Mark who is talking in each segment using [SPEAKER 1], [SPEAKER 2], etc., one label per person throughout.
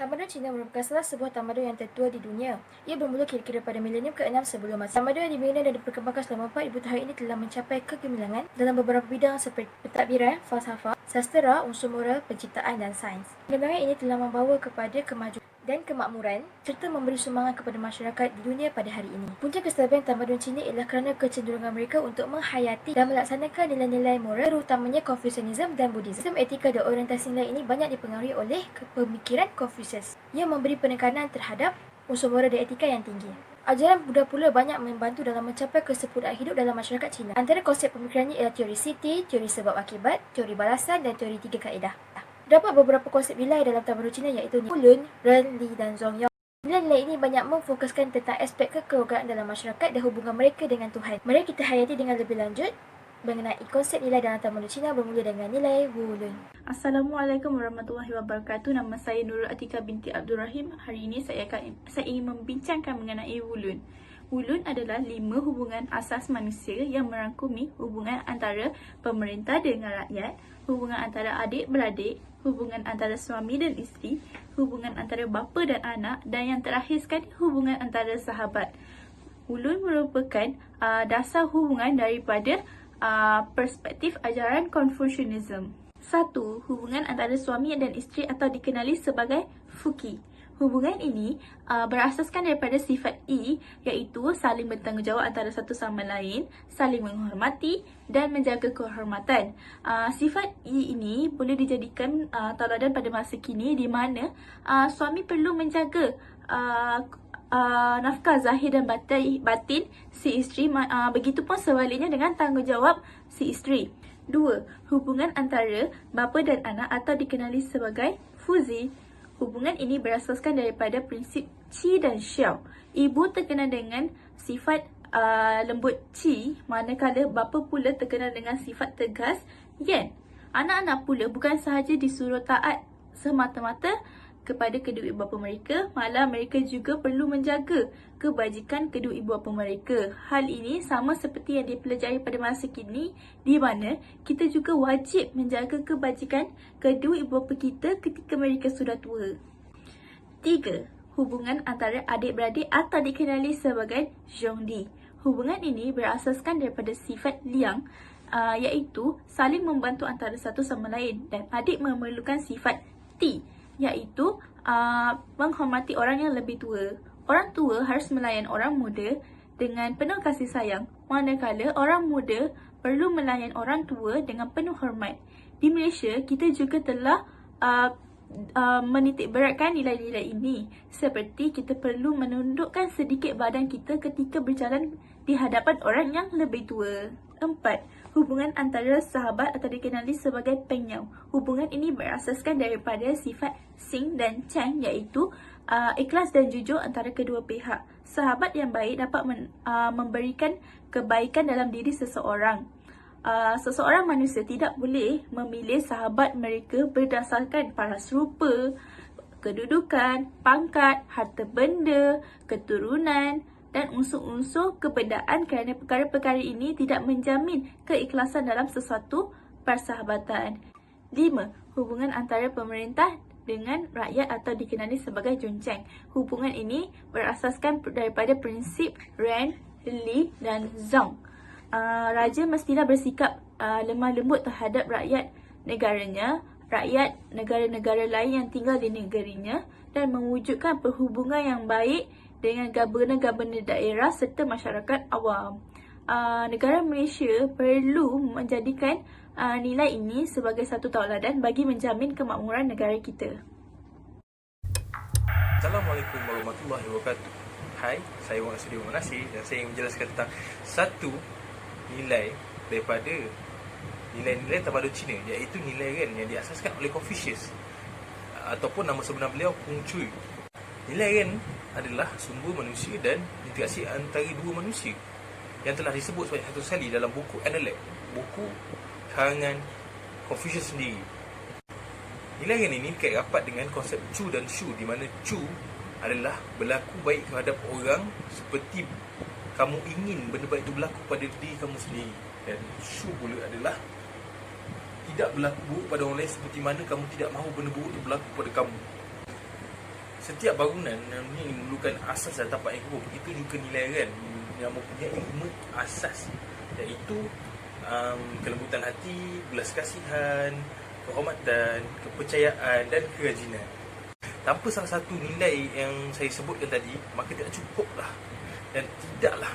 [SPEAKER 1] Tamadun Cina merupakan salah sebuah tamadun yang tertua di dunia. Ia bermula kira-kira pada milenium ke-6 sebelum Masehi. Tamadun yang dibina dan diperkembangkan selama 4,000 tahun ini telah mencapai kegemilangan dalam beberapa bidang seperti pentadbiran, falsafah, sastera, unsur moral, penciptaan dan sains. Kegemilangan ini telah membawa kepada kemajuan dan kemakmuran serta memberi sumbangan kepada masyarakat di dunia pada hari ini. Punca kestabilan tamadun Cina ialah kerana kecenderungan mereka untuk menghayati dan melaksanakan nilai-nilai moral, terutamanya Confucianism dan Buddhism. Sistem etika dan orientasi nilai ini banyak dipengaruhi oleh pemikiran Confucius yang memberi penekanan terhadap unsur moral dan etika yang tinggi. Ajaran Buddha pula banyak membantu dalam mencapai kesempurnaan hidup dalam masyarakat Cina. Antara konsep pemikirannya ialah teori Siti, teori sebab akibat, teori balasan dan teori tiga kaedah. Terdapat beberapa konsep nilai dalam tamadun Cina iaitu Wulun, Ren, Li dan Zongyao. Nilai-nilai ini banyak memfokuskan tentang aspek kekeluargaan dalam masyarakat dan hubungan mereka dengan Tuhan. Mari kita hayati dengan lebih lanjut mengenai konsep nilai dalam tamadun Cina bermula dengan nilai Wulun.
[SPEAKER 2] Assalamualaikum warahmatullahi wabarakatuh. Nama saya Nurul Atika binti Abdul Rahim. Hari ini saya ingin membincangkan mengenai Wulun. Wulun adalah 5 hubungan asas manusia yang merangkumi hubungan antara pemerintah dengan rakyat, hubungan antara adik-beradik, hubungan antara suami dan isteri, hubungan antara bapa dan anak, dan yang terakhir sekali hubungan antara sahabat. Wulun merupakan dasar hubungan daripada perspektif ajaran Confucianism. 1. Hubungan antara suami dan isteri atau dikenali sebagai Fuqi. Hubungan ini berasaskan daripada sifat I, iaitu saling bertanggungjawab antara satu sama lain, saling menghormati dan menjaga kehormatan. Sifat I ini boleh dijadikan tauladan pada masa kini di mana suami perlu menjaga nafkah zahir dan batin si isteri, begitupun sebaliknya dengan tanggungjawab si isteri. 2. Hubungan antara bapa dan anak atau dikenali sebagai Fuzi. Hubungan ini berasaskan daripada prinsip Qi dan Xiao. Ibu terkenal dengan sifat lembut Qi, manakala bapa pula terkenal dengan sifat tegas Yan. Anak-anak pula bukan sahaja disuruh taat semata-mata kepada kedua ibu bapa mereka, malah mereka juga perlu menjaga kebajikan kedua ibu bapa mereka. Hal ini sama seperti yang dipelajari pada masa kini, di mana kita juga wajib menjaga kebajikan kedua ibu bapa kita ketika mereka sudah tua. 3. Hubungan antara adik-beradik atau dikenali sebagai Zhongdi. Hubungan ini berasaskan daripada sifat Liang, iaitu saling membantu antara satu sama lain, dan adik memerlukan sifat Ti, iaitu menghormati orang yang lebih tua. Orang tua harus melayan orang muda dengan penuh kasih sayang, manakala orang muda perlu melayan orang tua dengan penuh hormat. Di Malaysia, kita juga telah menitik beratkan nilai-nilai ini, seperti kita perlu menundukkan sedikit badan kita ketika berjalan di hadapan orang yang lebih tua. 4. Hubungan antara sahabat atau dikenali sebagai Pengyao. Hubungan ini berasaskan daripada sifat Xing dan Chang, iaitu ikhlas dan jujur antara kedua pihak. Sahabat yang baik dapat memberikan kebaikan dalam diri seseorang. Seseorang manusia tidak boleh memilih sahabat mereka berdasarkan paras rupa, kedudukan, pangkat, harta benda, keturunan dan unsur-unsur kebendaan, kerana perkara-perkara ini tidak menjamin keikhlasan dalam sesuatu persahabatan. 5. Hubungan antara pemerintah dengan rakyat atau dikenali sebagai Juncheng. Hubungan ini berasaskan daripada prinsip Ren, Li dan Zhang. Raja mestilah bersikap lemah lembut terhadap rakyat negaranya, rakyat negara-negara lain yang tinggal di negerinya, dan mewujudkan perhubungan yang baik dengan governor-governor daerah serta masyarakat awam. Negara Malaysia perlu menjadikan nilai ini sebagai satu tauladan bagi menjamin kemakmuran negara kita.
[SPEAKER 3] Assalamualaikum warahmatullahi wabarakatuh. Hai, saya Wang Sudi Manasir dan saya ingin menjelaskan tentang satu nilai daripada nilai-nilai tamadun Cina, iaitu nilai Ren yang diasaskan oleh Confucius, ataupun nama sebenar beliau Kung Chui. Nilai Ren adalah sumber manusia dan interaksi antara dua manusia yang telah disebut sebanyak satu kali dalam buku Analect, buku karangan Confucius sendiri. Nilai Ren ini kait rapat dengan konsep Chu dan Shu, di mana Chu adalah berlaku baik terhadap orang seperti kamu ingin benda baik itu berlaku pada diri kamu sendiri, dan Shu pula adalah tidak berlaku buruk pada orang lain seperti mana kamu tidak mahu benda buruk itu berlaku pada kamu. setiap bangunan ni memerlukan asas dan tapak yang kukuh. Begitu juga nilai kan yang mempunyai 5 asas, iaitu kelembutan hati, belas kasihan, kehormatan, kepercayaan dan kerajinan. Tanpa salah satu nilai yang saya sebutkan tadi, maka tidak cukuplah dan tidaklah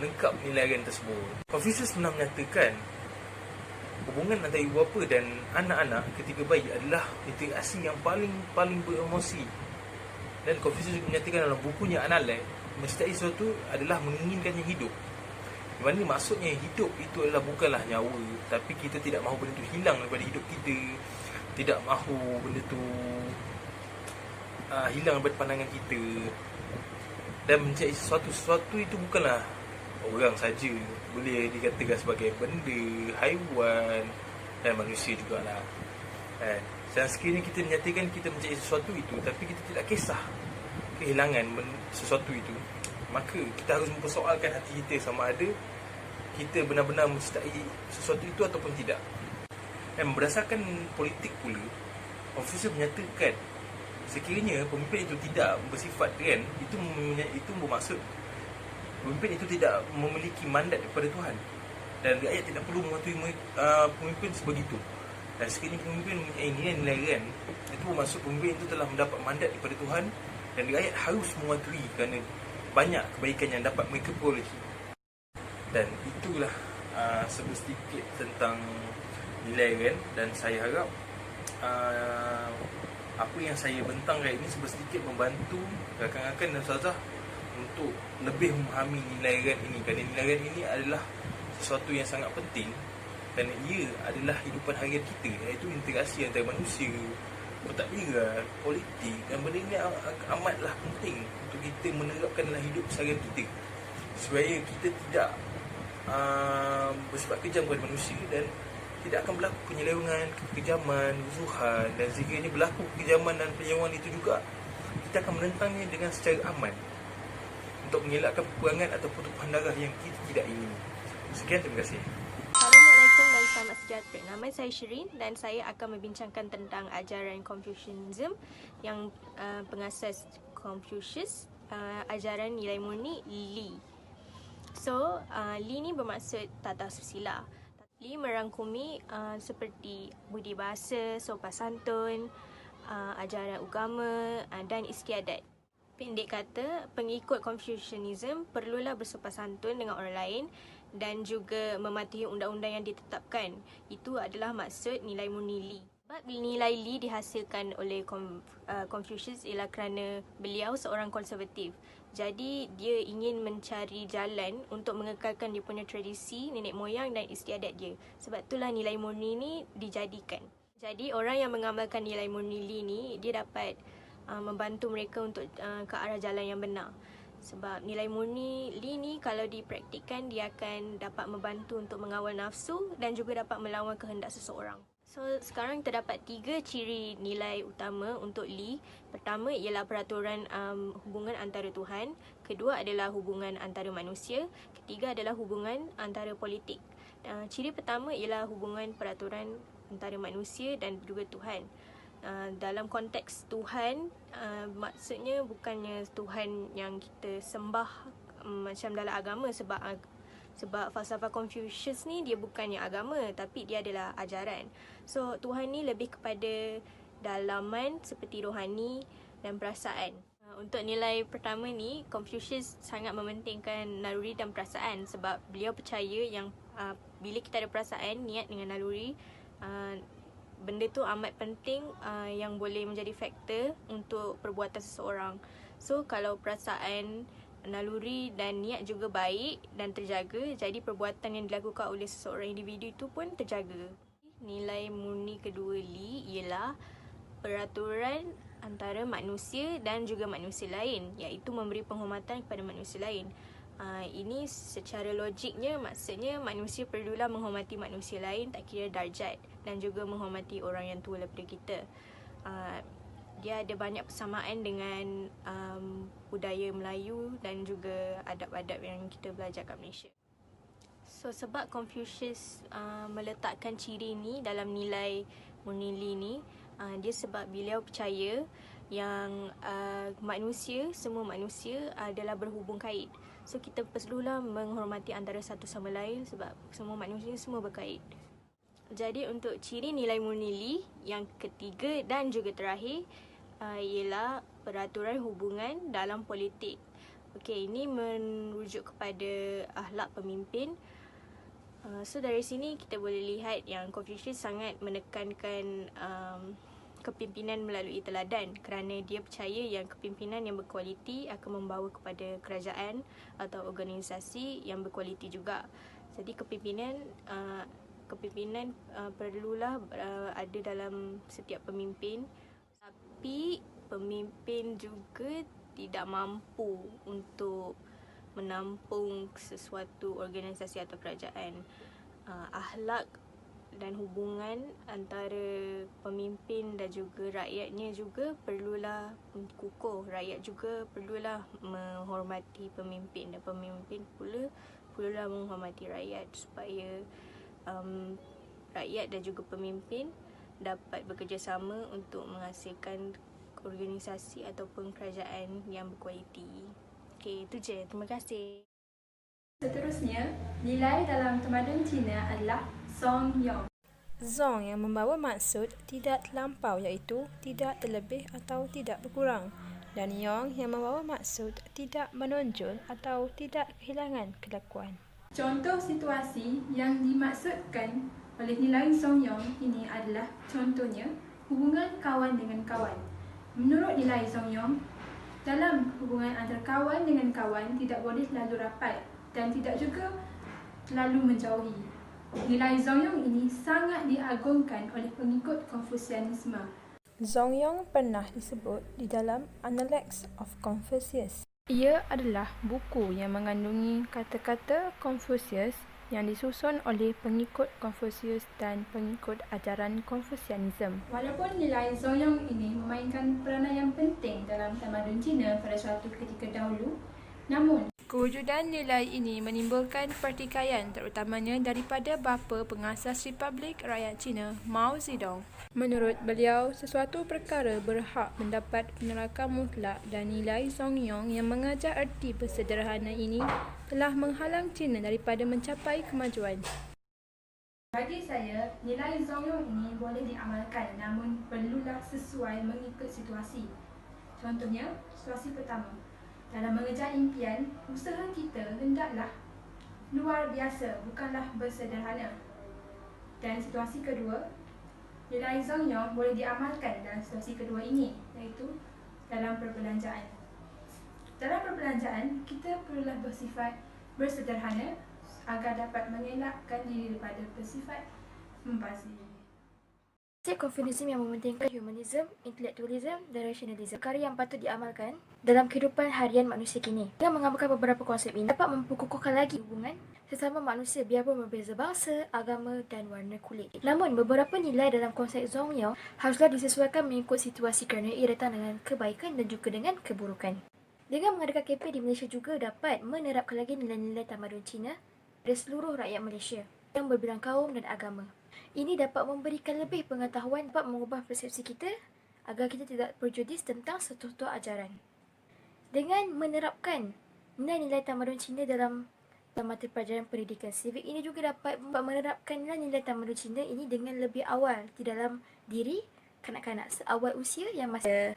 [SPEAKER 3] lengkap nilai tersebut. Confucius pernah menyatakan hubungan antara ibu bapa dan anak-anak ketika bayi adalah interaksi yang paling beremosi. Dan Confucius juga menyatakan dalam bukunya Analek, mencintai sesuatu adalah menginginkannya hidup. Di mana maksudnya hidup itu adalah bukanlah nyawa, tapi kita tidak mahu benda itu hilang daripada hidup kita, tidak mahu benda itu hilang daripada pandangan kita. Dan mencintai sesuatu itu bukanlah orang saja, boleh dikatakan sebagai benda, haiwan dan manusia jugalah. Dan sekiranya kita menyatakan kita mencintai sesuatu itu, tapi kita tidak kisah kehilangan sesuatu itu, maka kita harus mempersoalkan hati kita sama ada kita benar-benar mencintai sesuatu itu ataupun tidak. Dan berdasarkan politik pula, Confucius menyatakan sekiranya pemimpin itu tidak bersifat kan, itu bermaksud pemimpin itu tidak memiliki mandat daripada Tuhan, dan rakyat tidak perlu mematuhi pemimpin sebegitu. Dan sekiranya pemimpin mempunyai nilai-nilai kan, itu bermaksud pemimpin itu telah mendapat mandat daripada Tuhan, dan rakyat harus mematuhi kerana banyak kebaikan yang dapat mereka peroleh. Dan itulah sedikit tentang nilai kan. Dan saya harap apa yang saya bentangkan ini sedikit membantu rakan-rakan dan ustazah untuk lebih memahami nilai kan ini. Kerana nilai kan ini adalah sesuatu yang sangat penting, dan ia adalah hidupan harian kita, iaitu interaksi antara manusia, pentadbiran, politik, dan benda ini amatlah penting untuk kita menerapkan dalam hidup seharian kita, supaya kita tidak bersifat kejam kepada manusia dan tidak akan berlaku penyelewengan, kekejaman, rusuhan. Dan sekiranya berlaku kekejaman dan penyelewengan itu juga, kita akan menentangnya dengan secara aman untuk mengelakkan peperangan atau pertumpahan darah yang kita tidak ingini. Sekian, terima kasih.
[SPEAKER 4] Assalamualaikum dan selamat sejahtera. Nama saya Shirin dan saya akan membincangkan tentang ajaran Confucianism yang pengasas Confucius, ajaran nilai murni Li. So, Li ni bermaksud tata susila. Li merangkumi seperti budi bahasa, sopan santun, ajaran agama dan istiadat. Pendek kata, pengikut Confucianism perlulah bersopan santun dengan orang lain dan juga mematuhi undang-undang yang ditetapkan. Itu adalah maksud nilai murni Li. Sebab nilai Li dihasilkan oleh Confucius ialah kerana beliau seorang konservatif. Jadi dia ingin mencari jalan untuk mengekalkan dia punya tradisi nenek moyang dan istiadat dia. Sebab itulah nilai murni ni dijadikan. Jadi orang yang mengamalkan nilai murni Li ni, dia dapat membantu mereka untuk ke arah jalan yang benar. Sebab nilai murni Li ni kalau dipraktikkan, dia akan dapat membantu untuk mengawal nafsu dan juga dapat melawan kehendak seseorang. So, sekarang terdapat 3 ciri nilai utama untuk Li. Pertama ialah peraturan hubungan antara Tuhan. Kedua adalah hubungan antara manusia. Ketiga adalah hubungan antara politik. Ciri pertama ialah hubungan peraturan antara manusia dan juga Tuhan. Dalam konteks Tuhan, maksudnya bukannya Tuhan yang kita sembah macam dalam agama, sebab falsafah Confucius ni dia bukannya agama, tapi dia adalah ajaran. So Tuhan ni lebih kepada dalaman seperti rohani dan perasaan. Untuk nilai pertama ni, Confucius sangat mementingkan naluri dan perasaan, sebab beliau percaya yang bila kita ada perasaan, niat dengan naluri, benda tu amat penting yang boleh menjadi faktor untuk perbuatan seseorang. So kalau perasaan, naluri dan niat juga baik dan terjaga, jadi perbuatan yang dilakukan oleh seseorang individu itu pun terjaga. Nilai murni kedua Li ialah peraturan antara manusia dan juga manusia lain, iaitu memberi penghormatan kepada manusia lain. Ini secara logiknya maksudnya manusia perlulah menghormati manusia lain, tak kira darjat, dan juga menghormati orang yang tua daripada kita. Dia ada banyak persamaan dengan budaya Melayu dan juga adab-adab yang kita belajar kat Malaysia. So sebab Confucius meletakkan ciri ni dalam nilai murni Li ni, dia sebab beliau percaya yang semua manusia adalah berhubung kait. So kita perlulah menghormati antara satu sama lain sebab semua manusia semua berkait. Jadi untuk ciri nilai murni yang ketiga dan juga terakhir ialah peraturan hubungan dalam politik. Okey, ini merujuk kepada akhlak pemimpin. So dari sini kita boleh lihat yang Confucius sangat menekankan kepimpinan melalui teladan kerana dia percaya yang kepimpinan yang berkualiti akan membawa kepada kerajaan atau organisasi yang berkualiti juga. Jadi kepimpinan perlulah ada dalam setiap pemimpin, tapi pemimpin juga tidak mampu untuk menampung sesuatu organisasi atau kerajaan. Akhlak dan hubungan antara pemimpin dan juga rakyatnya juga perlulah kukuh. Rakyat juga perlulah menghormati pemimpin dan pemimpin perlulah menghormati rakyat supaya rakyat dan juga pemimpin dapat bekerjasama untuk menghasilkan organisasi ataupun kerajaan yang berkualiti. Okey, itu je. Terima kasih.
[SPEAKER 2] Seterusnya, nilai dalam tamadun Cina adalah Song Yong.
[SPEAKER 5] Zong yang membawa maksud tidak terlampau iaitu tidak terlebih atau tidak berkurang, dan Yong yang membawa maksud tidak menonjol atau tidak kehilangan kelakuan.
[SPEAKER 2] Contoh situasi yang dimaksudkan oleh nilai Song Yong ini adalah contohnya hubungan kawan dengan kawan. Menurut nilai Song Yong, dalam hubungan antara kawan dengan kawan tidak boleh terlalu rapat dan tidak juga terlalu menjauhi. Nilai Zongyong ini sangat diagungkan oleh pengikut Konfusianisme.
[SPEAKER 5] Zongyong pernah disebut di dalam Analects of Confucius. Ia adalah buku yang mengandungi kata-kata Confucius yang disusun oleh pengikut Confucius dan pengikut ajaran Konfusianisme.
[SPEAKER 2] Walaupun nilai Zongyong ini memainkan peranan yang penting dalam tamadun Cina pada suatu ketika dahulu, namun
[SPEAKER 5] kewujudan nilai ini menimbulkan pertikaian terutamanya daripada bapa pengasas Republik Rakyat Cina, Mao Zedong. Menurut beliau, sesuatu perkara berhak mendapat penerakan mutlak dan nilai Zongyong yang mengajar erti bersederhana ini telah menghalang Cina daripada mencapai kemajuan.
[SPEAKER 2] bagi saya, nilai Zongyong ini boleh diamalkan namun perlulah sesuai mengikut situasi. Contohnya, situasi pertama. Dalam mengejar impian, usaha kita hendaklah luar biasa, bukanlah bersederhana. Dan situasi kedua, nilai Zongyong boleh diamalkan dalam situasi kedua ini, iaitu dalam perbelanjaan. Dalam perbelanjaan, kita perlulah bersifat bersederhana agar dapat mengelakkan diri daripada bersifat membazir.
[SPEAKER 1] Konsep Confucianism yang mementingkan humanism, intelektualism dan rasionalism, perkara yang patut diamalkan dalam kehidupan harian manusia kini. Dengan mengamalkan beberapa konsep ini dapat memperkukuhkan lagi hubungan sesama manusia biarpun berbeza bangsa, agama dan warna kulit. Namun beberapa nilai dalam konsep Zongyong haruslah disesuaikan mengikut situasi kerana ia datang dengan kebaikan dan juga dengan keburukan. Dengan mengadakan kempen di Malaysia juga dapat menerapkan lagi nilai-nilai tamadun Cina pada seluruh rakyat Malaysia yang berbilang kaum dan agama. Ini dapat memberikan lebih pengetahuan, dapat mengubah persepsi kita agar kita tidak berjudis tentang sesuatu ajaran. Dengan menerapkan nilai-nilai tamadun Cina dalam mata pelajaran pendidikan civic, ini juga dapat menerapkan nilai-nilai tamadun Cina ini dengan lebih awal di dalam diri kanak-kanak seawal usia yang masih.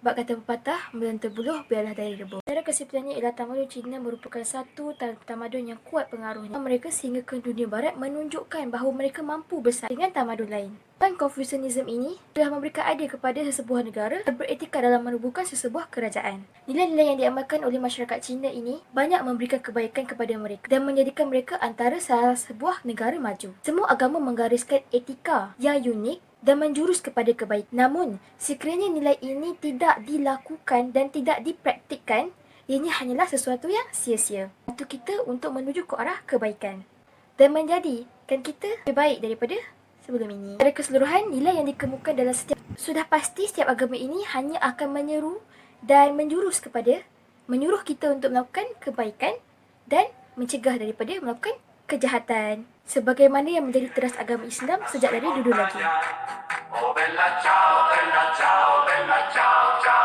[SPEAKER 1] Bab kata pepatah, melentur buluh biarlah dari rebus. Cara kesimpulannya ialah tamadun Cina merupakan satu tamadun yang kuat pengaruhnya mereka sehingga ke dunia barat menunjukkan bahawa mereka mampu bersaing dengan tamadun lain. Dan Confucianism ini telah memberikan idea kepada sesebuah negara beretika dalam menubuhkan sesebuah kerajaan. Nilai-nilai yang diamalkan oleh masyarakat Cina ini banyak memberikan kebaikan kepada mereka dan menjadikan mereka antara salah sebuah negara maju. Semua agama menggariskan etika yang unik dan menjurus kepada kebaikan. Namun, sekiranya nilai ini tidak dilakukan dan tidak dipraktikkan, ianya hanyalah sesuatu yang sia-sia. Untuk kita untuk menuju ke arah kebaikan dan menjadikan kita lebih baik daripada sebelum ini. Secara keseluruhan, nilai yang dikemukakan dalam sudah pasti setiap agama ini hanya akan menyeru dan menjurus kepada menyuruh kita untuk melakukan kebaikan dan mencegah daripada melakukan kejahatan, sebagaimana yang menjadi teras agama Islam sejak dari dulu lagi. Oh bella ciao, bella ciao, bella ciao, ciao.